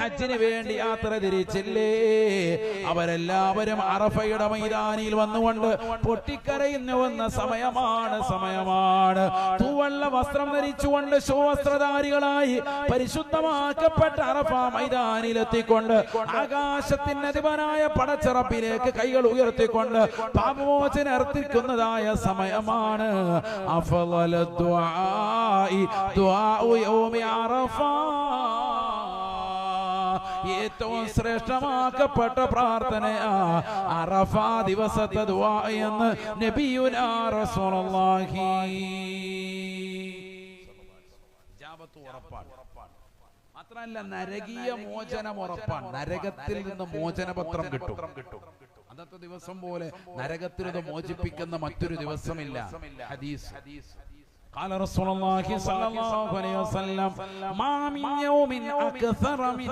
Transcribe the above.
ഹജ്ജിന് വേണ്ടി യാത്ര തിരിച്ചില്ലേ, അവരെല്ലാവരും അറഫയുടെ മൈതാനിയിൽ വന്നുകൊണ്ട് പൊട്ടിക്കരയുന്നു വന്ന സമയമാണ്. തൂവള്ള വസ്ത്രം ധരിച്ചുകൊണ്ട് ശോവസ്ത്രധാരികളായി പരിശുദ്ധമാക്കപ്പെട്ട അറഫ മൈതാനിയിലെത്തിക്കൊണ്ട് ആകാശത്തിന് അധിപനായ പടച്ചറപ്പിലേക്ക് കൈകൾ ഉയർത്തിക്കൊണ്ട് പാപമോചനം അർത്ഥിക്കുന്നതായ സമയമാണ്. അഫ്ളലു ദുആഇ ദുആഉ യൗമി അറഫ, ഏറ്റവും ശ്രേഷ്ഠമാക്കപ്പെട്ട പ്രാർത്ഥനയാ അറഫ ദിവസത്തെ ദുആ എന്ന് നബിയുനാ റസൂലുള്ളാഹി. ഇജാബത്ത് ഉറപ്പാണ്. മാത്രമല്ല നരകീയ മോചനം ഉറപ്പാണ്. നരകത്തിൽ നിന്ന് മോചനപത്രം കിട്ടും. അന്നത്തെ ദിവസം പോലെ നരകത്തിൽ നിന്ന് മോചിപ്പിക്കുന്ന മറ്റൊരു ദിവസമില്ല. ഹദീസ് قال رسول الله صلى الله عليه وسلم ما من يوم أكثر من